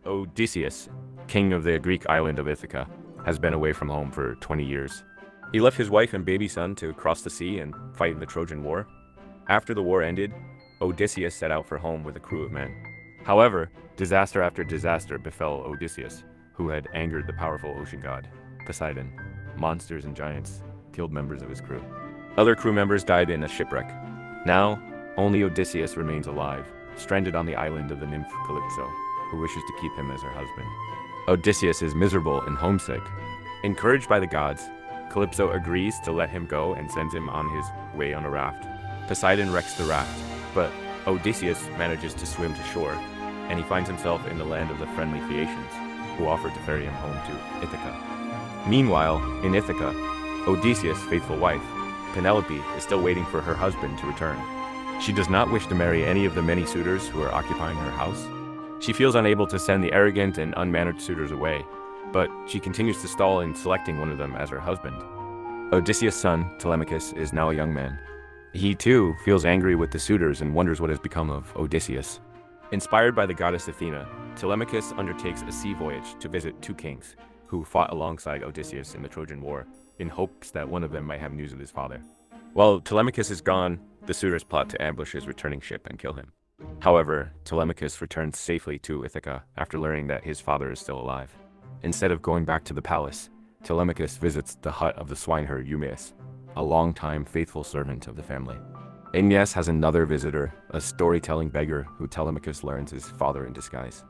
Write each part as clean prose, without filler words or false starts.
Odysseus, king of the Greek island of Ithaca, has been away from home for 20 years. He left his wife and baby son to cross the sea and fight in the Trojan War. After the war ended, Odysseus set out for home with a crew of men. However, disaster after disaster befell Odysseus, who had angered the powerful ocean god, Poseidon. Monsters and giants killed members of his crew. Other crew members died in a shipwreck. Now, only Odysseus remains alive, stranded on the island of the nymph Calypso, who wishes to keep him as her husband. Odysseus is miserable and homesick. Encouraged by the gods, Calypso agrees to let him go and sends him on his way on a raft. Poseidon wrecks the raft, but Odysseus manages to swim to shore, and he finds himself in the land of the friendly Phaeacians, who offer to ferry him home to Ithaca. Meanwhile, in Ithaca, Odysseus' faithful wife, Penelope, is still waiting for her husband to return. She does not wish to marry any of the many suitors who are occupying her house. She feels unable to send the arrogant and unmannered suitors away, but she continues to stall in selecting one of them as her husband. Odysseus' son, Telemachus, is now a young man. He too feels angry with the suitors and wonders what has become of Odysseus. Inspired by the goddess Athena, Telemachus undertakes a sea voyage to visit two kings who fought alongside Odysseus in the Trojan War, in hopes that one of them might have news of his father. While Telemachus is gone, the suitors plot to ambush his returning ship and kill him. However, Telemachus returns safely to Ithaca after learning that his father is still alive. Instead of going back to the palace, Telemachus visits the hut of the swineherd Eumaeus, a longtime faithful servant of the family. Eumaeus has another visitor, a storytelling beggar who Telemachus learns is father in disguise.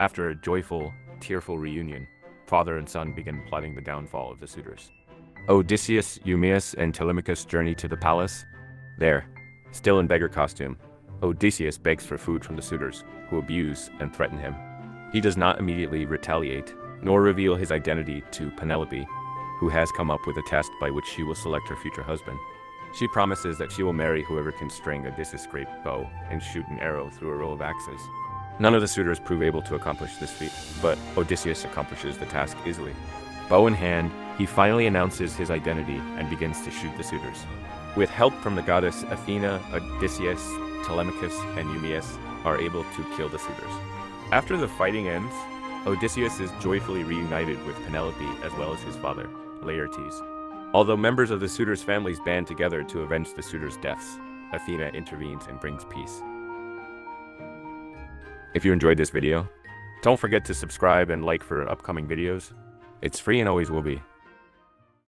After a joyful, tearful reunion, father and son begin plotting the downfall of the suitors. Odysseus, Eumaeus, and Telemachus journey to the palace. There, still in beggar costume, Odysseus begs for food from the suitors, who abuse and threaten him. He does not immediately retaliate, nor reveal his identity to Penelope, who has come up with a test by which she will select her future husband. She promises that she will marry whoever can string Odysseus' great bow and shoot an arrow through a row of axes. None of the suitors prove able to accomplish this feat, but Odysseus accomplishes the task easily. Bow in hand, he finally announces his identity and begins to shoot the suitors. With help from the goddess Athena, Odysseus, Telemachus, and Eumaeus are able to kill the suitors. After the fighting ends, Odysseus is joyfully reunited with Penelope as well as his father, Laertes. Although members of the suitors' families band together to avenge the suitors' deaths, Athena intervenes and brings peace. If you enjoyed this video, don't forget to subscribe and like for upcoming videos. It's free and always will be.